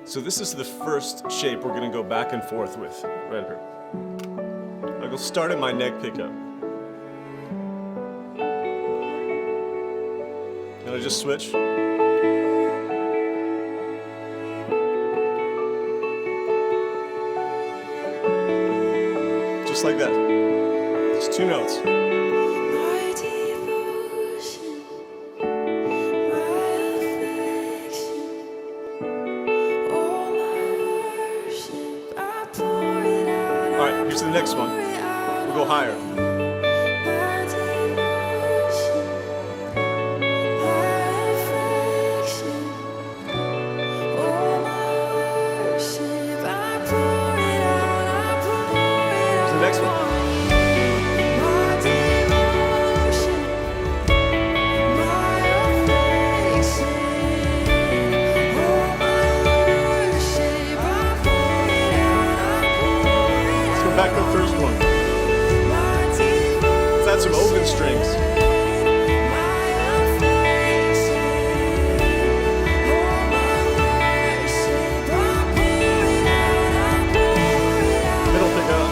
So this is the first shape we're gonna go back and forth with, right here. I will start at my neck pickup. And I just switch. Just like that. It's 2 notes. Alright, here's the next one. We'll go higher. Here's the next one. Back to the first one. Let's add some open strings. Middle pickup.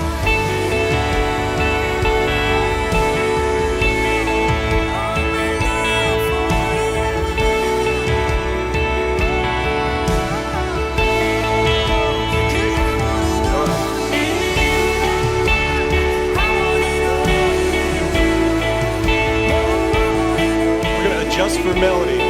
Just for melody.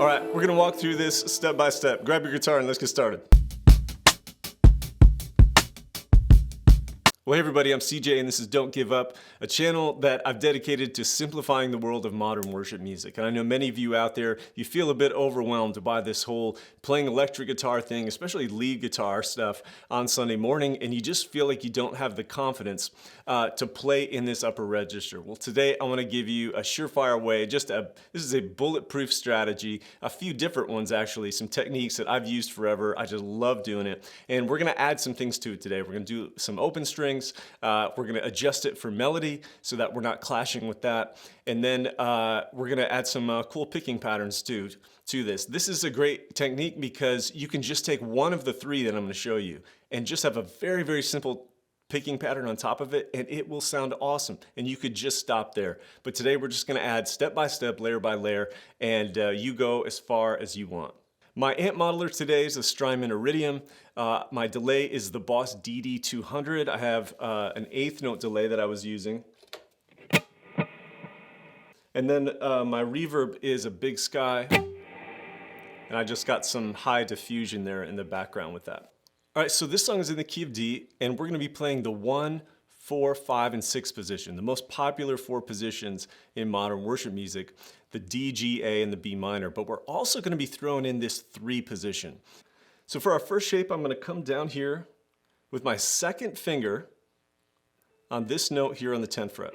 All right, we're gonna walk through this step by step. Grab your guitar and let's get started. Well, hey everybody, I'm CJ and this is Don't Give Up, a channel that I've dedicated to simplifying the world of modern worship music. And I know many of you out there, you feel a bit overwhelmed by this whole playing electric guitar thing, especially lead guitar stuff on Sunday morning, and you just feel like you don't have the confidence to play in this upper register. Well, today I want to give you a surefire way, this is a bulletproof strategy, a few different ones actually, some techniques that I've used forever. I just love doing it. And we're going to add some things to it today. We're going to do some open strings. We're going to adjust it for melody so that we're not clashing with that. And then we're going to add some cool picking patterns to this. This is a great technique because you can just take one of the 3 that I'm going to show you and just have a very, very simple picking pattern on top of it, and it will sound awesome. And you could just stop there. But today we're just going to add step by step, layer by layer, and you go as far as you want. My amp modeler today is a Strymon Iridium. My delay is the Boss DD200. I have an 1/8 note delay that I was using. And then my reverb is a Big Sky. And I just got some high diffusion there in the background with that. All right, so this song is in the key of D, and we're gonna be playing the 1, 4, 5, and 6 position, the most popular 4 positions in modern worship music, the D, G, A, and the B minor, but we're also gonna be throwing in this 3 position. So for our first shape, I'm gonna come down here with my 2nd finger on this note here on the 10th fret.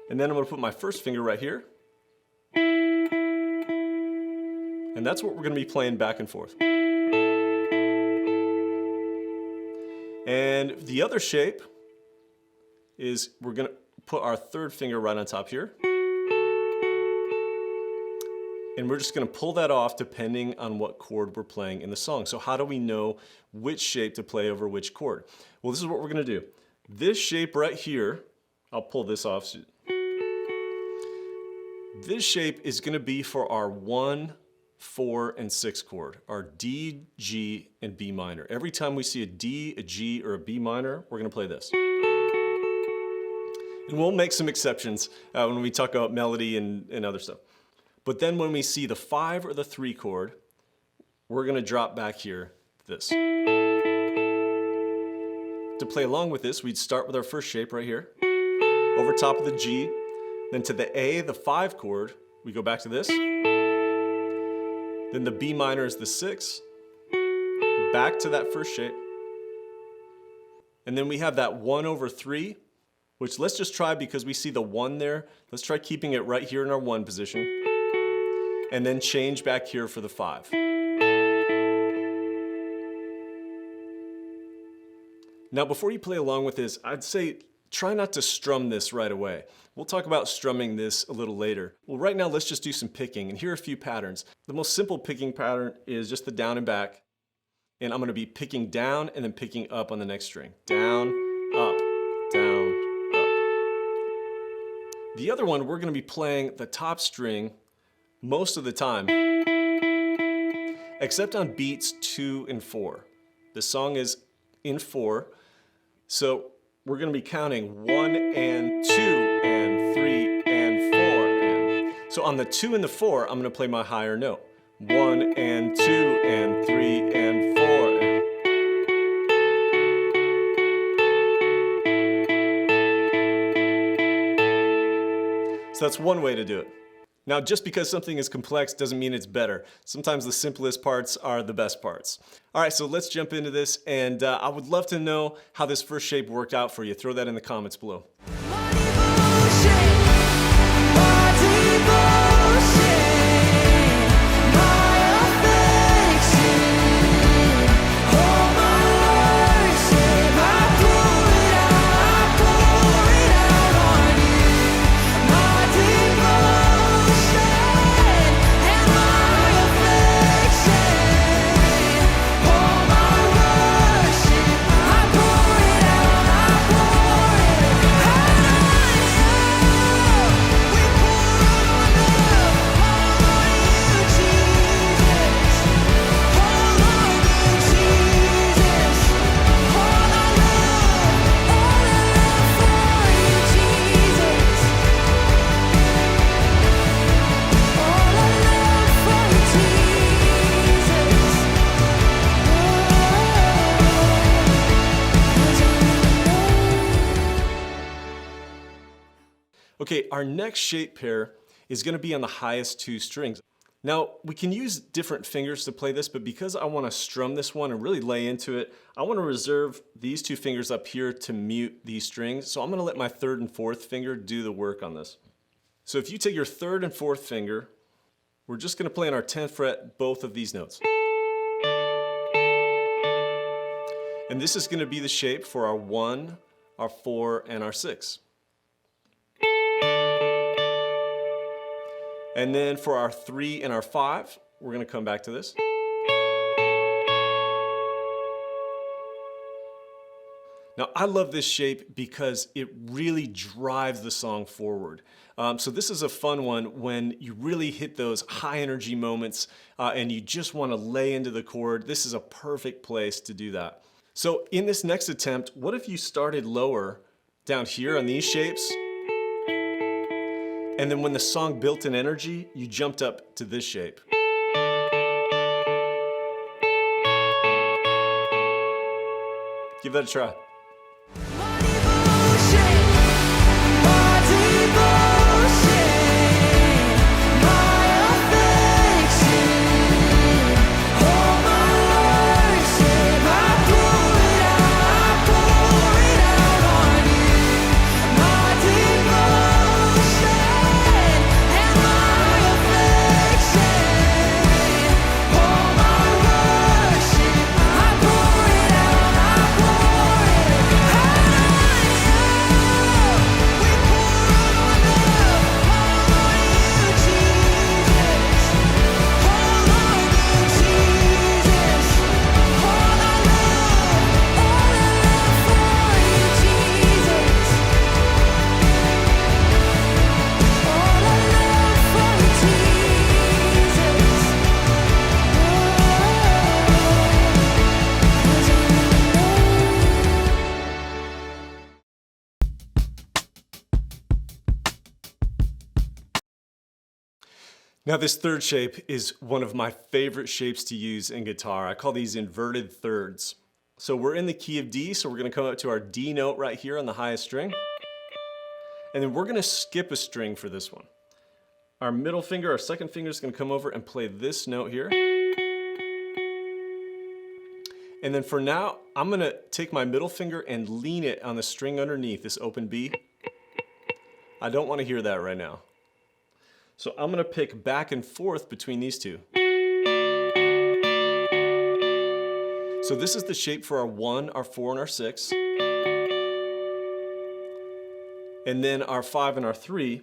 And then I'm gonna put my 1st finger right here. And that's what we're gonna be playing back and forth. And the other shape is we're gonna put our third finger right on top here. And we're just gonna pull that off depending on what chord we're playing in the song. So how do we know which shape to play over which chord? Well, this is what we're gonna do. This shape right here, I'll pull this off. This shape is gonna be for our 1, 4, and 6 chord, our D, G, and B minor. Every time we see a D, a G, or a B minor, we're gonna play this. And we'll make some exceptions when we talk about melody and other stuff. But then when we see the 5 or the 3 chord, we're gonna drop back here, this. To play along with this, we'd start with our first shape right here, over top of the G, then to the A, the 5 chord, we go back to this. Then the B minor is the 6, back to that first shape. And then we have that 1 over 3, which let's just try because we see the 1 there. Let's try keeping it right here in our 1 position. And then change back here for the 5. Now before you play along with this, I'd say try not to strum this right away. We'll talk about strumming this a little later. Well, right now let's just do some picking, and here are a few patterns. The most simple picking pattern is just the down and back, and I'm gonna be picking down and then picking up on the next string. Down, up, down, up. The other one, we're gonna be playing the top string most of the time, except on beats 2 and 4. The song is in 4, so we're gonna be counting 1 and 2 and 3 and 4. And so on the 2 and the 4, I'm gonna play my higher note. 1 and 2 and 3 and 4. And so that's one way to do it. Now, just because something is complex doesn't mean it's better. Sometimes the simplest parts are the best parts. All right, so let's jump into this, and I would love to know how this first shape worked out for you. Throw that in the comments below. Okay, our next shape pair is gonna be on the highest 2 strings. Now, we can use different fingers to play this, but because I wanna strum this one and really lay into it, I wanna reserve these 2 fingers up here to mute these strings. So I'm gonna let my 3rd and 4th finger do the work on this. So if you take your 3rd and 4th finger, we're just gonna play on our 10th fret both of these notes. And this is gonna be the shape for our 1, our 4, and our 6. And then for our 3 and our 5, we're gonna come back to this. Now, I love this shape because it really drives the song forward. So this is a fun one when you really hit those high energy moments and you just wanna lay into the chord. This is a perfect place to do that. So in this next attempt, what if you started lower down here on these shapes? And then when the song built in energy, you jumped up to this shape. Give that a try. Now this third shape is one of my favorite shapes to use in guitar. I call these inverted thirds. So we're in the key of D, so we're gonna come up to our D note right here on the highest string. And then we're gonna skip a string for this one. Our middle finger, our second finger is gonna come over and play this note here. And then for now, I'm gonna take my middle finger and lean it on the string underneath, this open B. I don't wanna hear that right now. So I'm gonna pick back and forth between these two. So this is the shape for our 1, our 4, and our 6. And then our 5 and our 3.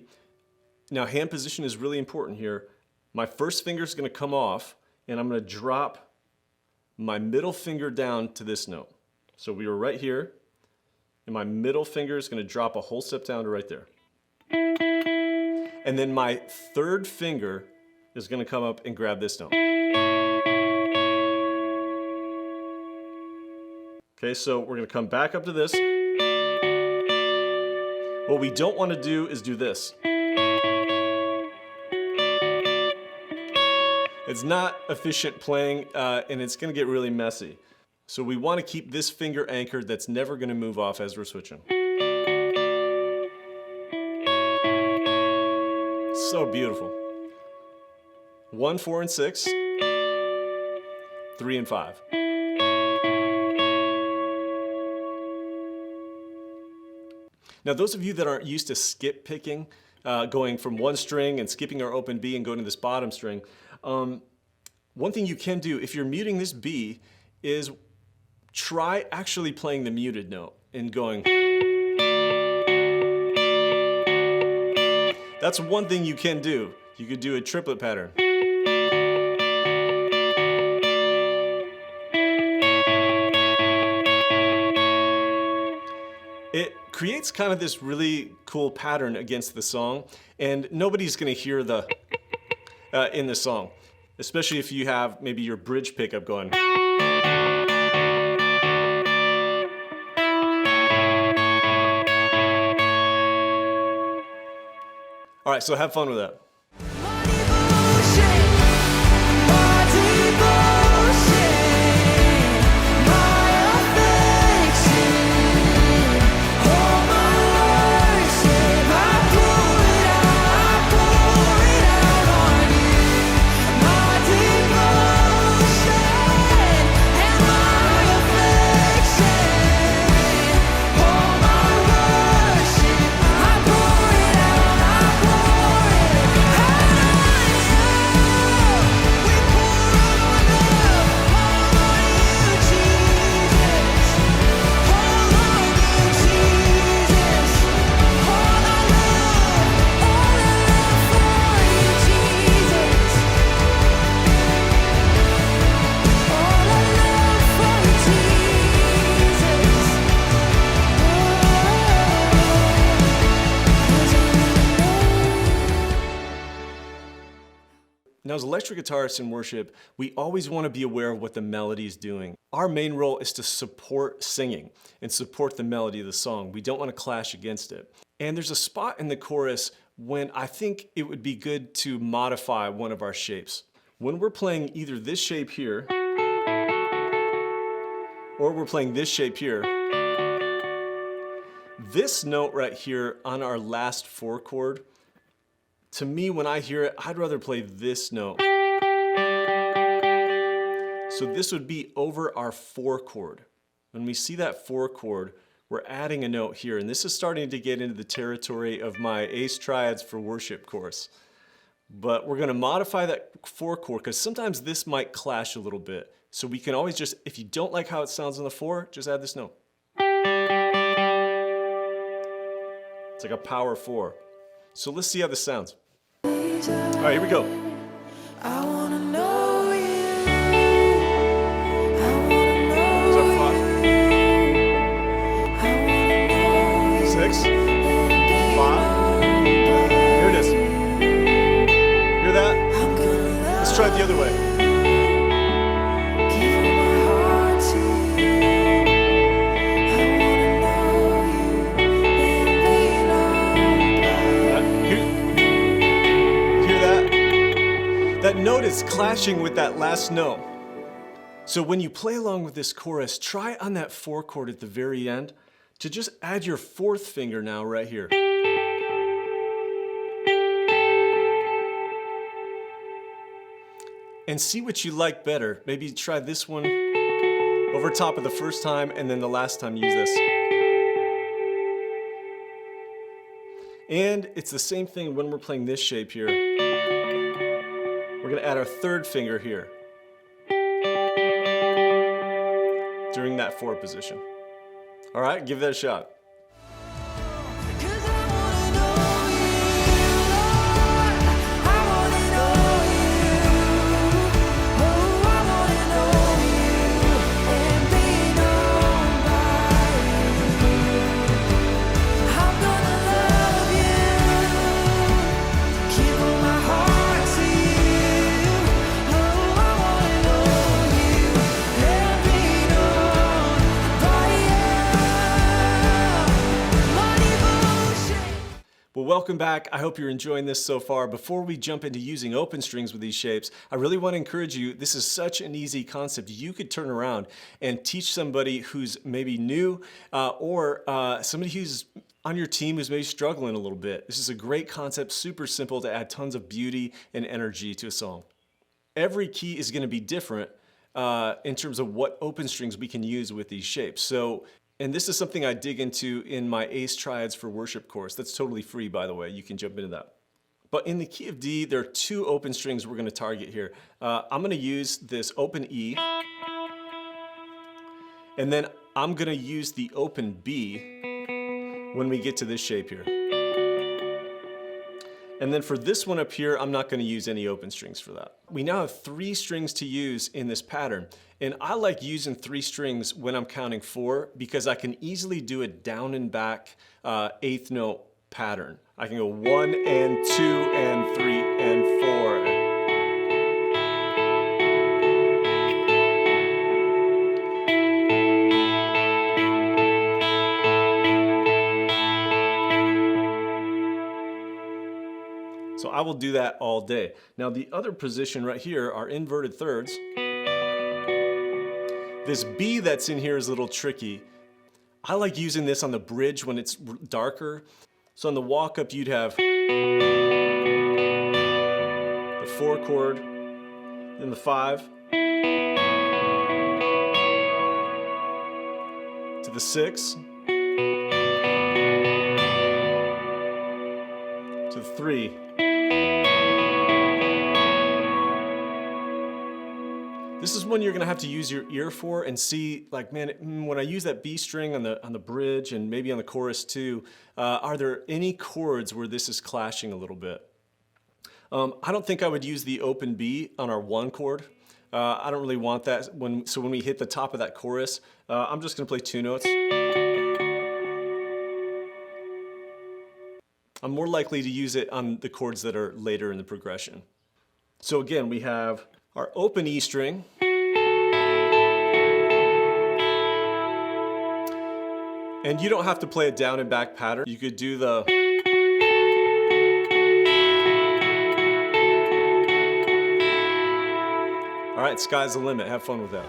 Now hand position is really important here. My first finger is gonna come off, and I'm gonna drop my middle finger down to this note. So we were right here, and my middle finger is gonna drop a whole step down to right there. And then my third finger is gonna come up and grab this note. Okay, so we're gonna come back up to this. What we don't wanna do is do this. It's not efficient playing, and it's gonna get really messy. So we wanna keep this finger anchored that's never gonna move off as we're switching. So beautiful. 1, 4, and 6. 3 and 5. Now those of you that aren't used to skip picking, going from one string and skipping our open B and going to this bottom string, one thing you can do if you're muting this B is try actually playing the muted note and going. That's one thing you can do. You could do a triplet pattern. It creates kind of this really cool pattern against the song, and nobody's gonna hear the in the song, especially if you have maybe your bridge pickup going. All right, so have fun with that. Now, as electric guitarists in worship, we always want to be aware of what the melody is doing. Our main role is to support singing and support the melody of the song. We don't want to clash against it. And there's a spot in the chorus when I think it would be good to modify one of our shapes. When we're playing either this shape here, or we're playing this shape here, this note right here on our last 4 chord, to me, when I hear it, I'd rather play this note. So this would be over our 4 chord. When we see that 4 chord, we're adding a note here, and this is starting to get into the territory of my Ace Triads for Worship course. But we're gonna modify that 4 chord, because sometimes this might clash a little bit. So we can always just, if you don't like how it sounds on the 4, just add this note. It's like a power 4. So let's see how this sounds. All right, here we go. I wanna know you. Is that 5? 6? 5? Here it is. Hear that? Let's try it the other way. clashing with that last note. So when you play along with this chorus, try on that 4 chord at the very end to just add your 4th finger now right here. And see what you like better. Maybe try this one over top of the first time, and then the last time use this. And it's the same thing when we're playing this shape here. We're gonna add our 3rd finger here during that 4 position. All right, give that a shot. Well, welcome back. I hope you're enjoying this so far. Before we jump into using open strings with these shapes, I really want to encourage you, this is such an easy concept. You could turn around and teach somebody who's maybe new or somebody who's on your team who's maybe struggling a little bit. This is a great concept, super simple to add tons of beauty and energy to a song. Every key is going to be different in terms of what open strings we can use with these shapes. And this is something I dig into in my Ace Triads for Worship course. That's totally free, by the way. You can jump into that. But in the key of D, there are 2 open strings we're going to target here. I'm going to use this open E, and then I'm going to use the open B when we get to this shape here. And then for this one up here, I'm not going to use any open strings for that. We now have 3 strings to use in this pattern. And I like using 3 strings when I'm counting 4 because I can easily do a down and back 8th note pattern. I can go 1 and 2 and 3 and 4. So I will do that all day. Now the other position right here are inverted thirds. This B that's in here is a little tricky. I like using this on the bridge when it's darker. So on the walk up you'd have the 4 chord, then the 5, to the 6, to the 3. This is one you're gonna have to use your ear for and see, like, man, when I use that B string on the bridge and maybe on the chorus too, are there any chords where this is clashing a little bit? I don't think I would use the open B on our 1 chord. I don't really want that. So when we hit the top of that chorus, I'm just gonna play 2 notes. I'm more likely to use it on the chords that are later in the progression. So again, we have our open E string, and you don't have to play a down and back pattern. You could do the all right, sky's the limit. Have fun with that.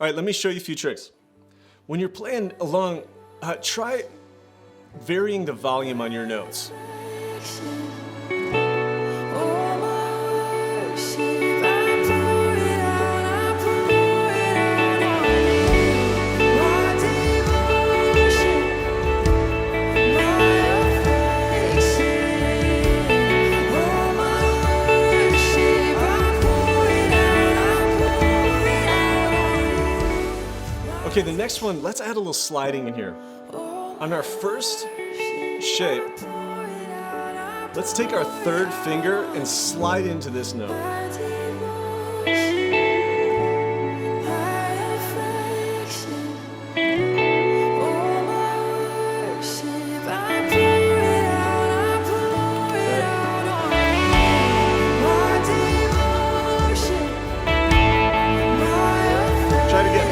All right, let me show you a few tricks. When you're playing along, try varying the volume on your notes. Okay, the next one, let's add a little sliding in here. On our first shape, let's take our third finger and slide into this note. Try it again.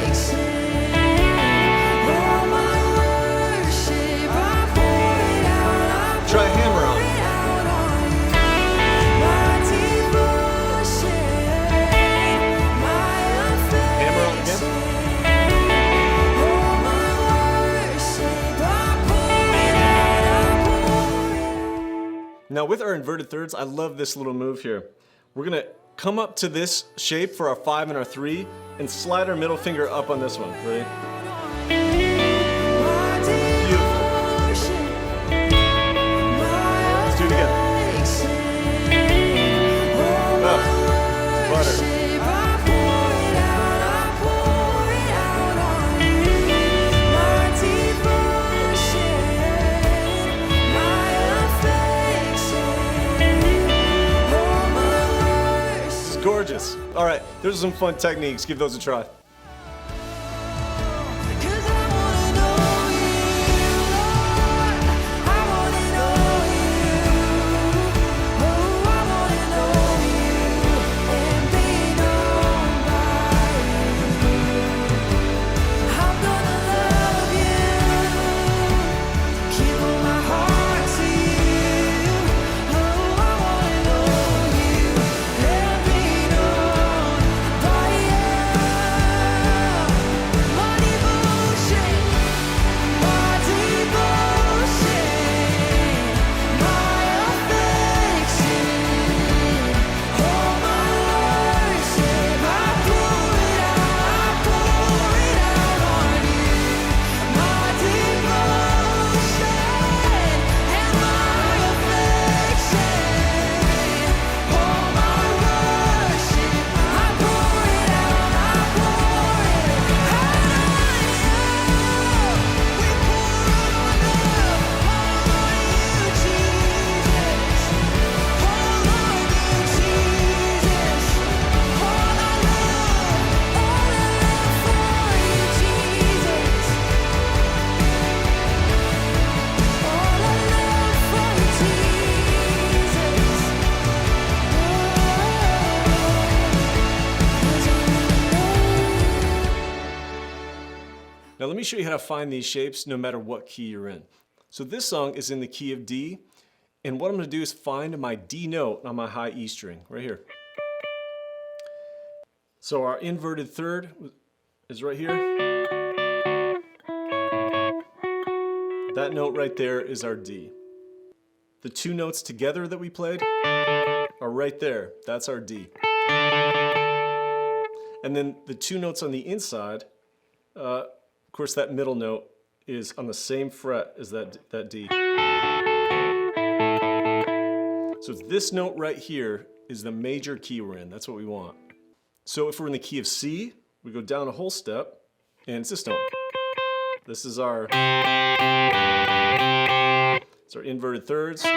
Try a hammer on. Hammer on again. Now with our inverted thirds, I love this little move here. We're gonna come up to this shape for our 5 and our 3 and slide our middle finger up on this one. Ready? Gorgeous. All right, those are some fun techniques. Give those a try. Now let me show you how to find these shapes no matter what key you're in. So this song is in the key of D, and what I'm going to do is find my D note on my high E string, right here. So our inverted third is right here. That note right there is our D. The two notes together that we played are right there. That's our D. And then the two notes on the inside, of course that middle note is on the same fret as that D. So this note right here is the major key we're in. That's what we want. So if we're in the key of C, we go down a whole step, and it's this note. This is our inverted thirds and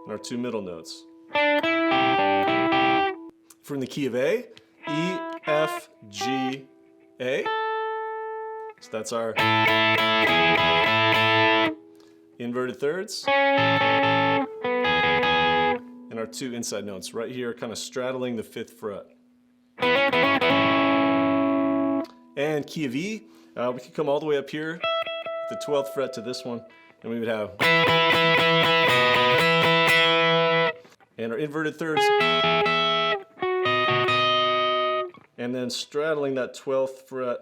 our two middle notes. If we're in the key of A, E, F, G, A. So that's our inverted thirds and our two inside notes right here, kind of straddling the 5th fret. And key of E, we could come all the way up here, the 12th fret to this one, and we would have, and our inverted thirds and then straddling that 12th fret.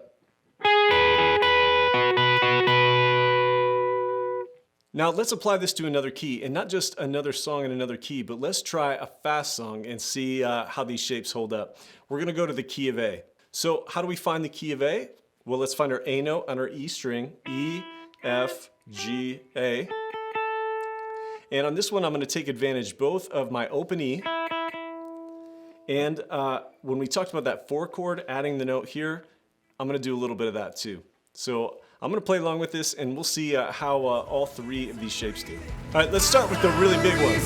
Now let's apply this to another key, and not just another song in another key, but let's try a fast song and see how these shapes hold up. We're gonna go to the key of A. So how do we find the key of A? Well, let's find our A note on our E string, E, F, G, A. And on this one, I'm gonna take advantage both of my open E, and when we talked about that 4 chord, adding the note here, I'm gonna do a little bit of that too. So I'm gonna play along with this, and we'll see how all 3 of these shapes do. All right, let's start with the really big one.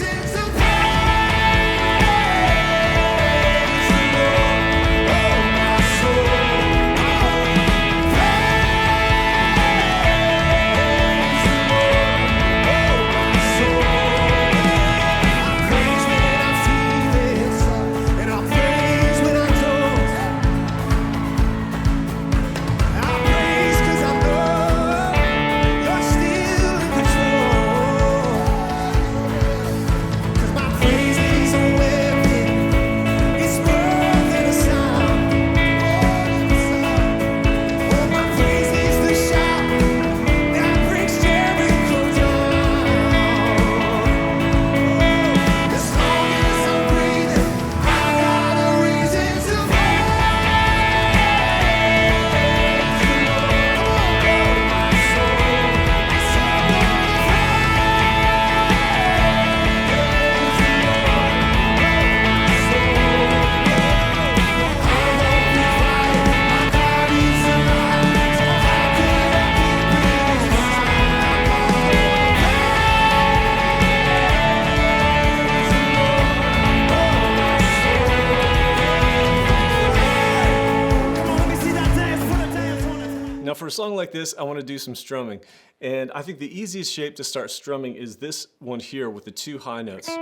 Now for a song like this, I want to do some strumming. And I think the easiest shape to start strumming is this one here with the 2 high notes. What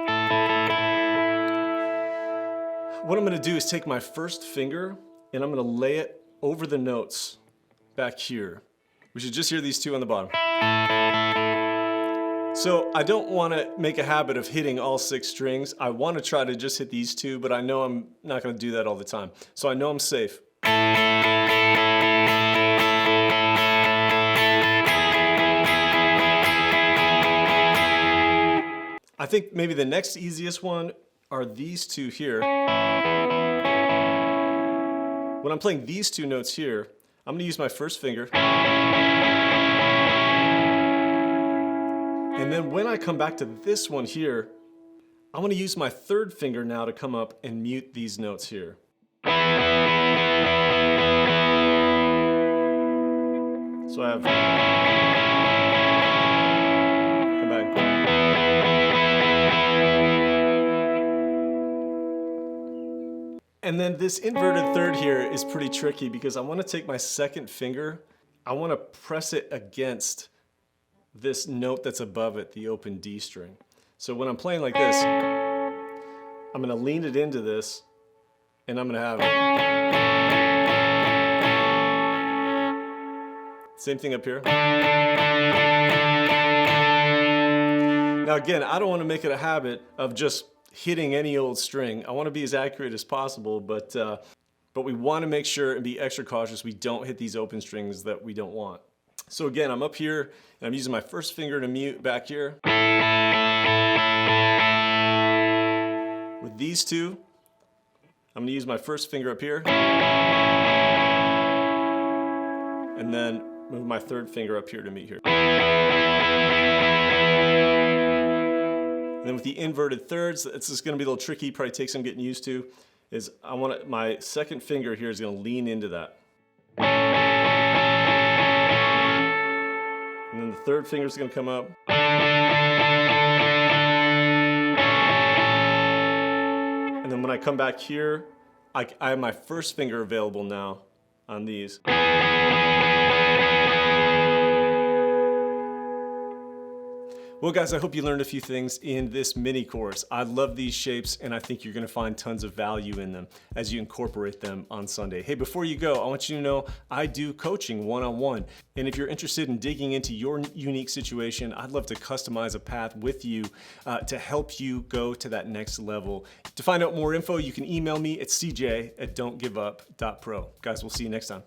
I'm going to do is take my first finger and I'm going to lay it over the notes back here. We should just hear these 2 on the bottom. So I don't want to make a habit of hitting all 6 strings. I want to try to just hit these 2, but I know I'm not going to do that all the time. So I know I'm safe. I think maybe the next easiest one are these 2 here. When I'm playing these 2 notes here, I'm gonna use my first finger. And then when I come back to this one here, I'm gonna use my 3rd finger now to come up and mute these notes here. So I have, come back. And then this inverted 3rd here is pretty tricky because I want to take my 2nd finger, I want to press it against this note that's above it, the open D string. So when I'm playing like this, I'm going to lean it into this, and I'm going to have same thing up here. Now again, I don't want to make it a habit of just hitting any old string. I want to be as accurate as possible, but we want to make sure and be extra cautious we don't hit these open strings that we don't want. So again, I'm up here and I'm using my first finger to mute back here. With these 2, I'm going to use my first finger up here and then move my 3rd finger up here to meet here. And then with the inverted 3rds, it's just going to be a little tricky, probably take some getting used to, is I want my 2nd finger here is going to lean into that. And then the 3rd finger is going to come up. And then when I come back here, I have my first finger available now on these. Well, guys, I hope you learned a few things in this mini course. I love these shapes, and I think you're gonna find tons of value in them as you incorporate them on Sunday. Hey, before you go, I want you to know I do coaching one-on-one. And if you're interested in digging into your unique situation, I'd love to customize a path with you to help you go to that next level. To find out more info, you can email me at cj@don'tgiveup.pro. Guys, we'll see you next time.